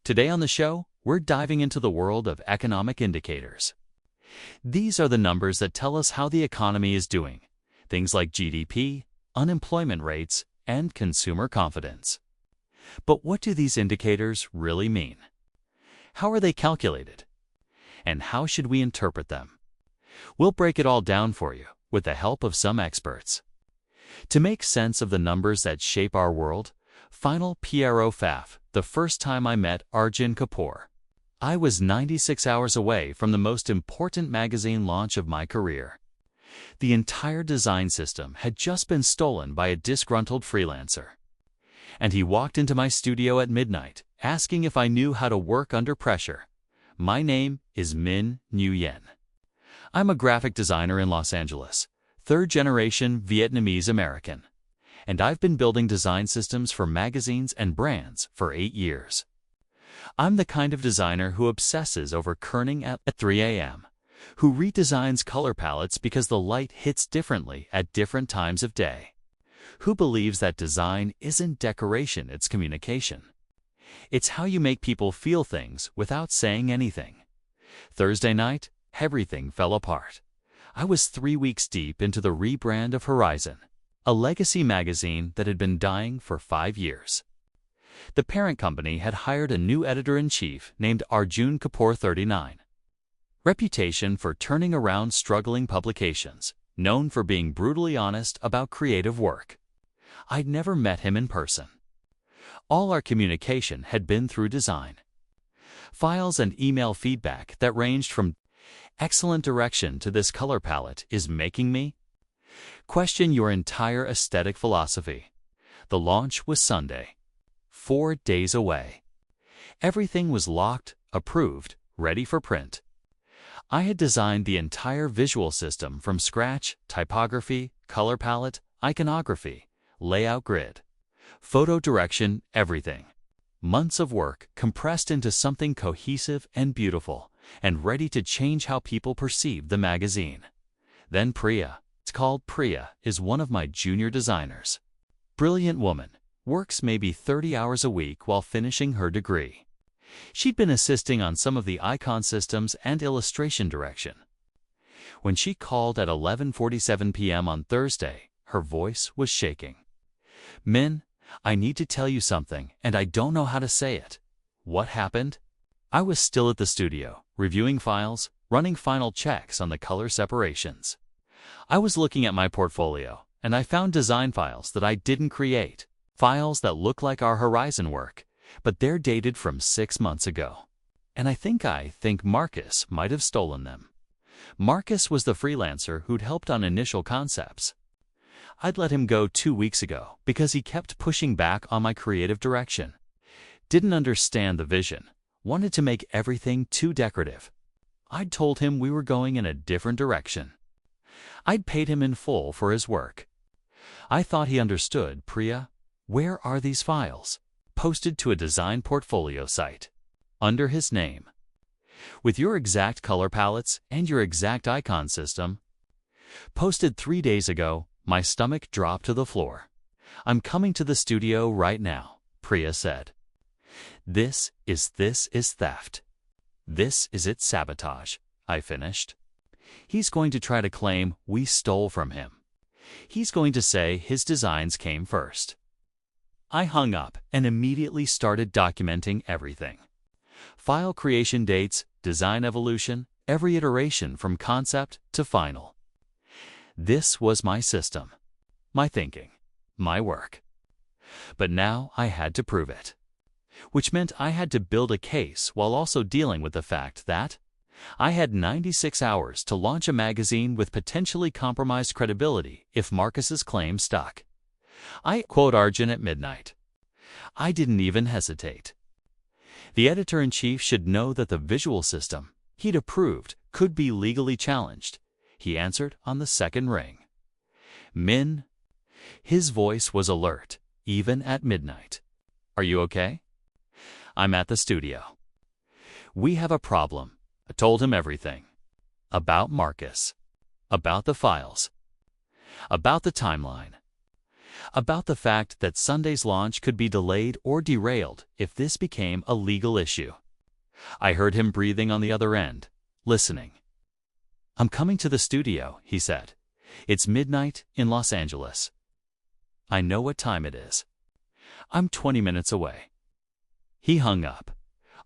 Today on the show, we're diving into the world of economic indicators. These are the numbers that tell us how the economy is doing, things like GDP, unemployment rates, and consumer confidence. But what do these indicators really mean? How are they calculated? And how should we interpret them? We'll break it all down for you with the help of some experts. To make sense of the numbers that shape our world, final PRO FAF, the first time I met Arjun Kapoor. I was 96 hours away from the most important magazine launch of my career. The entire design system had just been stolen by a disgruntled freelancer. And he walked into my studio at midnight, asking if I knew how to work under pressure. My name is Minh Nguyen. I'm a graphic designer in Los Angeles, third-generation Vietnamese American. And I've been building design systems for magazines and brands for 8 years. I'm the kind of designer who obsesses over kerning at 3 a.m., who redesigns color palettes because the light hits differently at different times of day, who believes that design isn't decoration, it's communication. It's how you make people feel things without saying anything. Thursday night, everything fell apart. I was 3 weeks deep into the rebrand of Horizon, a legacy magazine that had been dying for 5 years. The parent company had hired a new editor-in-chief named Arjun Kapoor 39. Reputation for turning around struggling publications, known for being brutally honest about creative work. I'd never met him in person. All our communication had been through design. Files and email feedback that ranged from excellent direction to this color palette is making me question your entire aesthetic philosophy. The launch was Sunday, 4 days away. Everything was locked, approved, ready for print. I had designed the entire visual system from scratch: typography, color palette, iconography, layout grid, photo direction, everything. Months of work compressed into something cohesive and beautiful, and ready to change how people perceive the magazine. Then Priya, it's called Priya, is one of my junior designers. Brilliant woman, works maybe 30 hours a week while finishing her degree. She'd been assisting on some of the icon systems and illustration direction. When she called at 11:47 p.m. on Thursday, her voice was shaking. Minh, I need to tell you something, and I don't know how to say it. What happened? I was still at the studio, reviewing files, running final checks on the color separations. I was looking at my portfolio, and I found design files that I didn't create, files that look like our Horizon work, but they're dated from 6 months ago. And I think Marcus might have stolen them. Marcus was the freelancer who'd helped on initial concepts. I'd let him go 2 weeks ago because he kept pushing back on my creative direction. Didn't understand the vision, wanted to make everything too decorative. I'd told him we were going in a different direction. I'd paid him in full for his work. I thought he understood. Priya, where are these files? Posted to a design portfolio site, under his name, with your exact color palettes and your exact icon system. Posted 3 days ago. My stomach dropped to the floor. I'm coming to the studio right now, Priya said. This is theft. This is its sabotage, I finished. He's going to try to claim we stole from him. He's going to say his designs came first. I hung up and immediately started documenting everything. File creation dates, design evolution, every iteration from concept to final. This was my system, my thinking, my work. But now I had to prove it, which meant I had to build a case while also dealing with the fact that I had 96 hours to launch a magazine with potentially compromised credibility if Marcus's claim stuck. I quote Arjun at midnight. I didn't even hesitate. The editor-in-chief should know that the visual system he'd approved could be legally challenged. He answered on the second ring. Minh. His voice was alert, even at midnight. Are you okay? I'm at the studio. We have a problem. I told him everything. About Marcus. About the files. About the timeline. about the fact that Sunday's launch could be delayed or derailed if this became a legal issue. I heard him breathing on the other end, listening. "I'm coming to the studio," he said. "It's midnight in Los Angeles. I know what time it is. I'm 20 minutes away." He hung up.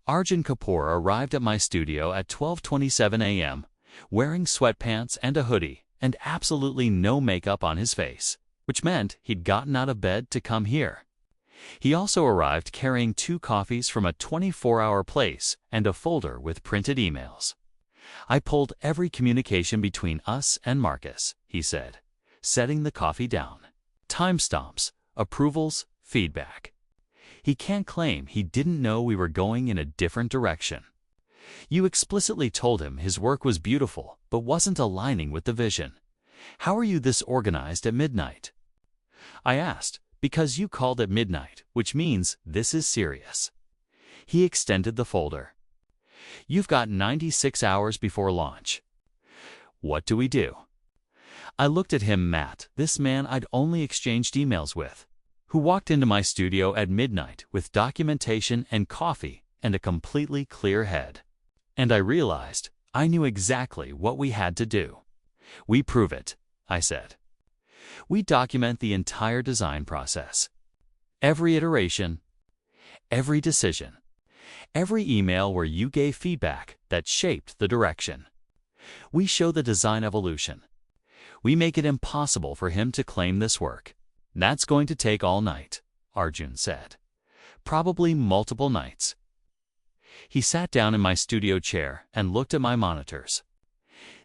Arjun Kapoor arrived at my studio at 12:27 a.m., wearing sweatpants and a hoodie and absolutely no makeup on his face, which meant he'd gotten out of bed to come here. He also arrived carrying 2 coffees from a 24-hour place and a folder with printed emails. "I pulled every communication between us and Marcus," he said, setting the coffee down. "Timestamps, approvals, feedback. He can't claim he didn't know we were going in a different direction. You explicitly told him his work was beautiful but wasn't aligning with the vision. How are you this organized at midnight?" I asked, "Because you called at midnight, which means this is serious." He extended the folder. "You've got 96 hours before launch. What do we do?" I looked at him, Matt, this man I'd only exchanged emails with, who walked into my studio at midnight with documentation and coffee and a completely clear head. And I realized I knew exactly what we had to do. "We prove it," I said. "We document the entire design process. Every iteration, every decision, every email where you gave feedback that shaped the direction. We show the design evolution. We make it impossible for him to claim this work." "That's going to take all night," Arjun said. "Probably multiple nights." He sat down in my studio chair and looked at my monitors.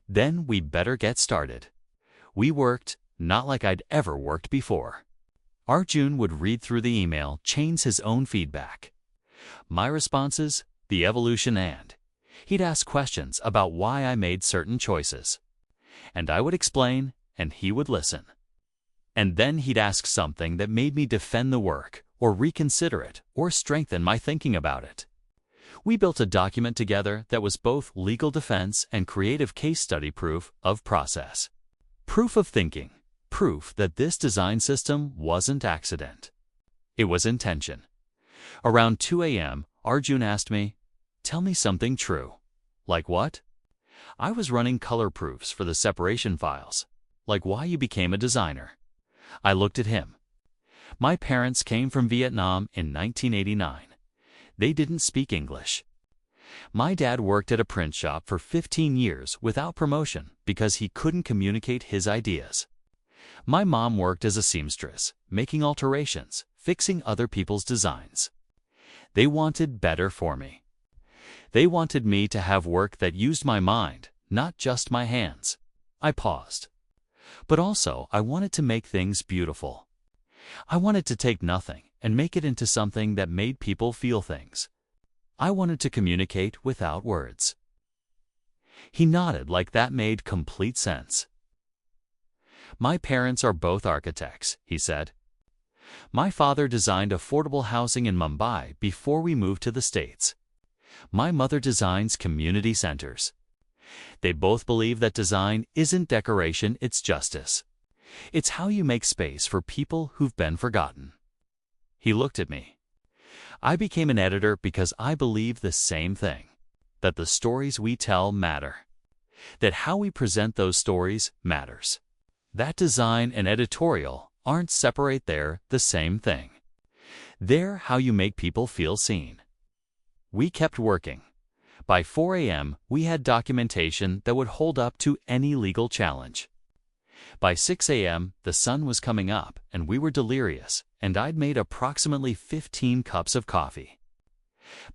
"Then we better get started." We worked not like I'd ever worked before. Arjun would read through the email, chains his own feedback, my responses, the evolution, and he'd ask questions about why I made certain choices. And I would explain, and he would listen. And then he'd ask something that made me defend the work, or reconsider it, or strengthen my thinking about it. We built a document together that was both legal defense and creative case study proof of process. Proof of thinking, proof that this design system wasn't accident. It was intention. Around 2 a.m., Arjun asked me, "Tell me something true." "Like what?" "I was running color proofs for the separation files. Like why you became a designer." I looked at him. My parents came from Vietnam in 1989. They didn't speak English. My dad worked at a print shop for 15 years without promotion because he couldn't communicate his ideas. My mom worked as a seamstress, making alterations, fixing other people's designs. They wanted better for me. They wanted me to have work that used my mind, not just my hands. I paused. But also, I wanted to make things beautiful. I wanted to take nothing and make it into something that made people feel things. I wanted to communicate without words. He nodded like that made complete sense. "My parents are both architects," he said. "My father designed affordable housing in Mumbai before we moved to the States. My mother designs community centers. They both believe that design isn't decoration, it's justice. It's how you make space for people who've been forgotten." He looked at me. "I became an editor because I believe the same thing, that the stories we tell matter, that how we present those stories matters, that design and editorial aren't separate, they're the same thing. They're how you make people feel seen." We kept working. By 4 a.m., we had documentation that would hold up to any legal challenge. By 6 a.m., the sun was coming up and we were delirious, and I'd made approximately 15 cups of coffee.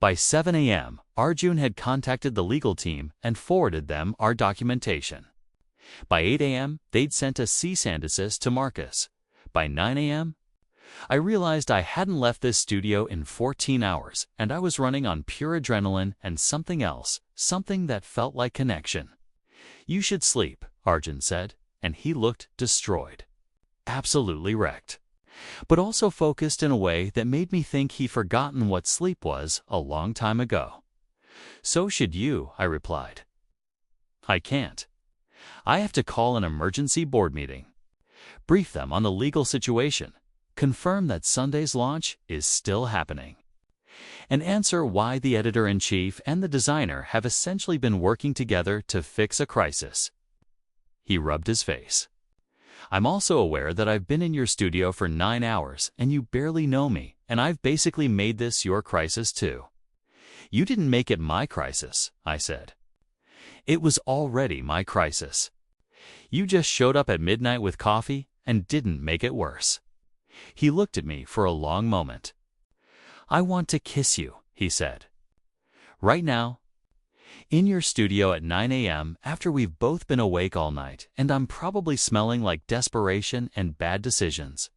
By 7 a.m., Arjun had contacted the legal team and forwarded them our documentation. By 8 a.m., they'd sent a cease and desist to Marcus. By 9 a.m., I realized I hadn't left this studio in 14 hours, and I was running on pure adrenaline and something else, something that felt like connection. "You should sleep," Arjun said, and he looked destroyed. Absolutely wrecked. But also focused in a way that made me think he'd forgotten what sleep was a long time ago. "So should you," I replied. "I can't. I have to call an emergency board meeting. Brief them on the legal situation, confirm that Sunday's launch is still happening, and answer why the editor-in-chief and the designer have essentially been working together to fix a crisis. He rubbed his face. I'm also aware that I've been in your studio for 9 hours and you barely know me, and I've basically made this your crisis too. You didn't make it my crisis, I said. It was already my crisis. You just showed up at midnight with coffee and didn't make it worse. He looked at me for a long moment. I want to kiss you, he said. Right now, in your studio at 9 a.m. after we've both been awake all night, and I'm probably smelling like desperation and bad decisions.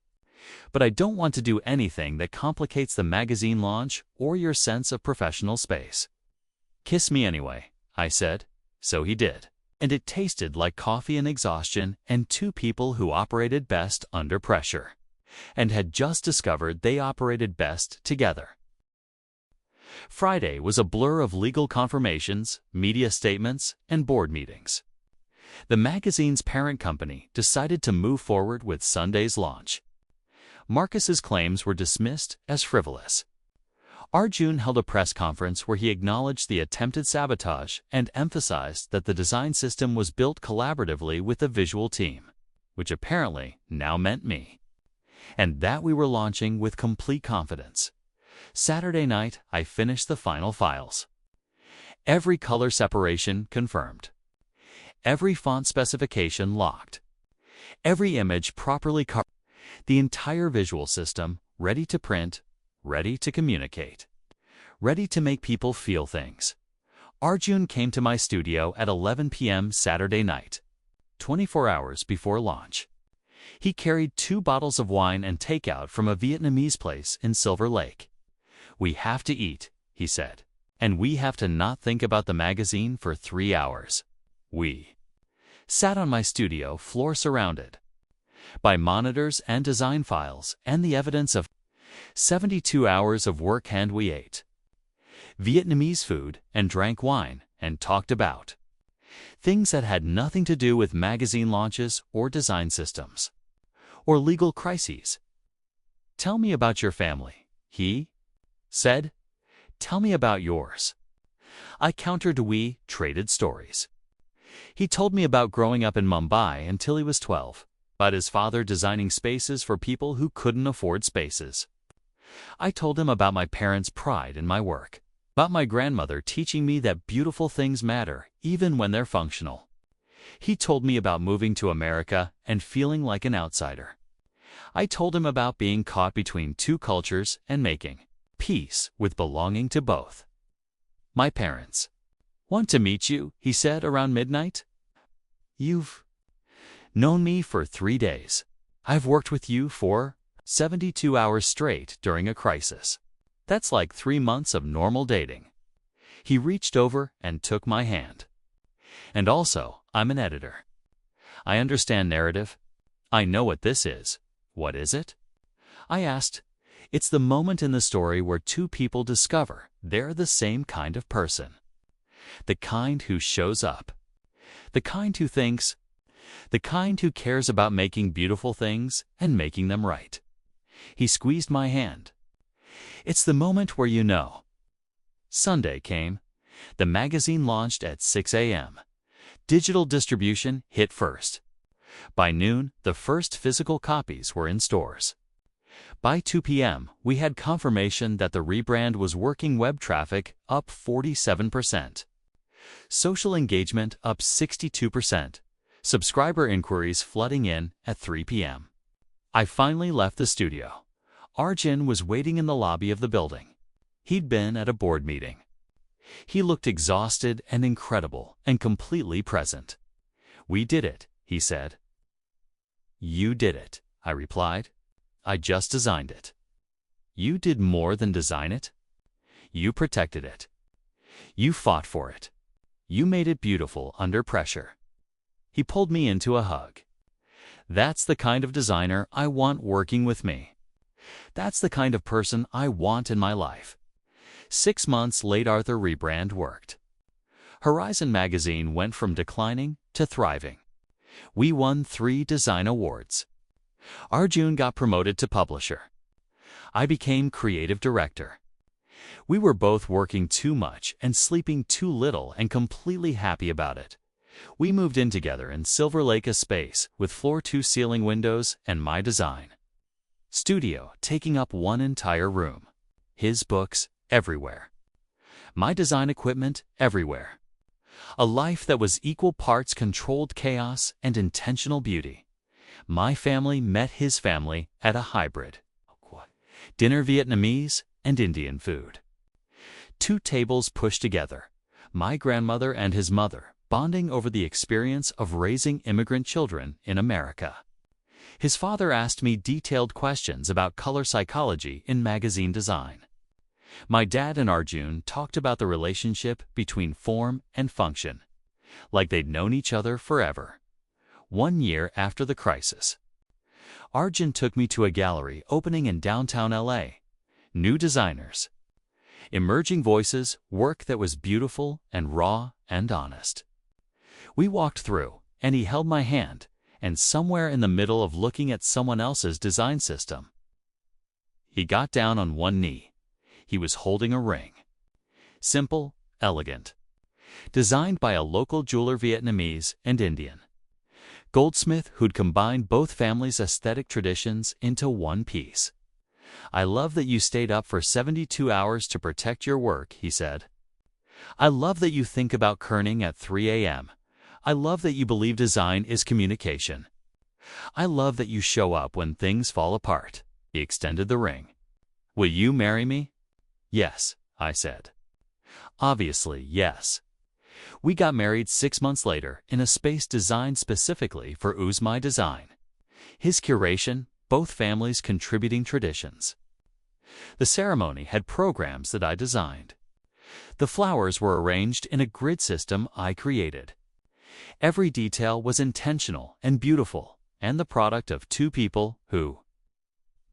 But I don't want to do anything that complicates the magazine launch or your sense of professional space. Kiss me anyway, I said. So he did. And it tasted like coffee and exhaustion and two people who operated best under pressure, and had just discovered they operated best together. Friday was a blur of legal confirmations, media statements, and board meetings. The magazine's parent company decided to move forward with Sunday's launch. Marcus's claims were dismissed as frivolous. Arjun held a press conference where he acknowledged the attempted sabotage and emphasized that the design system was built collaboratively with the visual team, which apparently now meant me, and that we were launching with complete confidence. Saturday night, I finished the final files. Every color separation confirmed. Every font specification locked. Every image properly covered. The entire visual system ready to print, ready to communicate, ready to make people feel things. Arjun came to my studio at 11 p.m. Saturday night, 24 hours before launch. He carried 2 bottles of wine and takeout from a Vietnamese place in Silver Lake. We have to eat, he said, and we have to not think about the magazine for 3 hours. We sat on my studio floor surrounded by monitors and design files and the evidence of 72 hours of work, and we ate Vietnamese food and drank wine and talked about things that had nothing to do with magazine launches or design systems or legal crises. Tell me about your family, he said. Tell me about yours. I countered. We traded stories. He told me about growing up in Mumbai until he was 12, about his father designing spaces for people who couldn't afford spaces. I told him about my parents' pride in my work, about my grandmother teaching me that beautiful things matter even when they're functional. He told me about moving to America and feeling like an outsider. I told him about being caught between 2 cultures and making peace with belonging to both. My parents want to meet you, he said around midnight. You've known me for 3 days. I've worked with you for 72 hours straight during a crisis. That's like 3 months of normal dating. He reached over and took my hand. And also, I'm an editor. I understand narrative. I know what this is. What is it? I asked. It's the moment in the story where 2 people discover they're the same kind of person. The kind who shows up. The kind who thinks. The kind who cares about making beautiful things and making them right. He squeezed my hand. It's the moment where you know. Sunday came. The magazine launched at 6 a.m. Digital distribution hit first. By noon, the first physical copies were in stores. By 2 p.m., we had confirmation that the rebrand was working. Web traffic up 47%. Social engagement up 62%. Subscriber inquiries flooding in at 3 p.m. I finally left the studio. Arjun was waiting in the lobby of the building. He'd been at a board meeting. He looked exhausted and incredible and completely present. We did it, he said. You did it, I replied. I just designed it. You did more than design it. You protected it. You fought for it. You made it beautiful under pressure. He pulled me into a hug. That's the kind of designer I want working with me. That's the kind of person I want in my life. 6 months later, the rebrand worked. Horizon magazine went from declining to thriving. We won 3 design awards. Arjun got promoted to publisher. I became creative director. We were both working too much and sleeping too little and completely happy about it. We moved in together in Silver Lake, a space with floor-to-ceiling windows and my design studio taking up one entire room. His books everywhere. My design equipment everywhere. A life that was equal parts controlled chaos and intentional beauty. My family met his family at a hybrid. Dinner Vietnamese and Indian food. 2 tables pushed together. My grandmother and his mother bonding over the experience of raising immigrant children in America. His father asked me detailed questions about color psychology in magazine design. My dad and Arjun talked about the relationship between form and function, like they'd known each other forever. 1 year after the crisis, Arjun took me to a gallery opening in downtown LA. New designers, emerging voices, work that was beautiful and raw and honest. We walked through, and he held my hand, and somewhere in the middle of looking at someone else's design system, he got down on one knee. He was holding a ring. Simple, elegant. Designed by a local jeweler, Vietnamese and Indian goldsmith who'd combined both families' aesthetic traditions into one piece. "I love that you stayed up for 72 hours to protect your work," he said. "I love that you think about kerning at 3 a.m. I love that you believe design is communication. I love that you show up when things fall apart." He extended the ring. "Will you marry me?" "Yes," I said. Obviously, yes. We got married 6 months later in a space designed specifically for My Design. His curation, both families contributing traditions. The ceremony had programs that I designed. The flowers were arranged in a grid system I created. Every detail was intentional and beautiful, and the product of 2 people who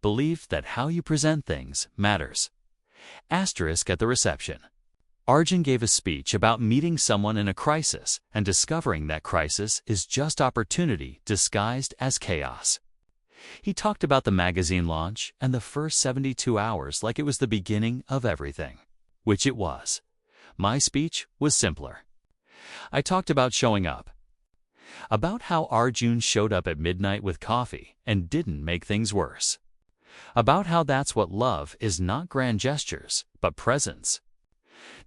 believed that how you present things matters. Asterisk at the reception. Arjun gave a speech about meeting someone in a crisis and discovering that crisis is just opportunity disguised as chaos. He talked about the magazine launch and the first 72 hours like it was the beginning of everything, which it was. My speech was simpler. I talked about showing up, about how Arjun showed up at midnight with coffee and didn't make things worse, about how that's what love is, not grand gestures, but presence.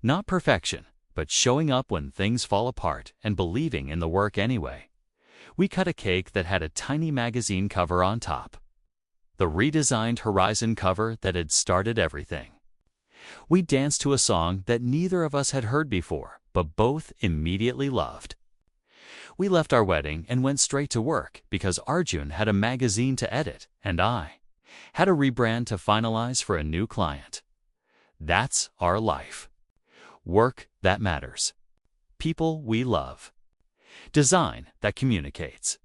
Not perfection, but showing up when things fall apart and believing in the work anyway. We cut a cake that had a tiny magazine cover on top, the redesigned Horizon cover that had started everything. We danced to a song that neither of us had heard before, but both immediately loved. We left our wedding and went straight to work because Arjun had a magazine to edit and I had a rebrand to finalize for a new client. That's our life. Work that matters. People we love. Design that communicates.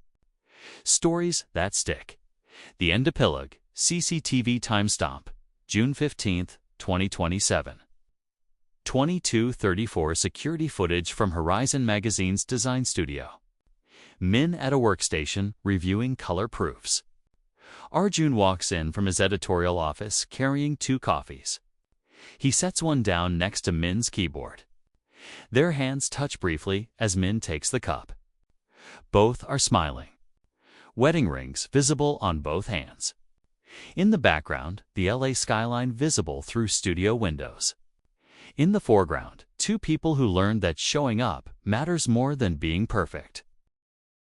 Stories that stick. The End Epilogue, CCTV timestamp, June 15, 2027. 22:34 Security footage from Horizon Magazine's design studio. Min at a workstation reviewing color proofs. Arjun walks in from his editorial office carrying 2 coffees. He sets one down next to Min's keyboard. Their hands touch briefly as Min takes the cup. Both are smiling. Wedding rings visible on both hands. In the background, the LA skyline visible through studio windows. In the foreground, 2 people who learned that showing up matters more than being perfect.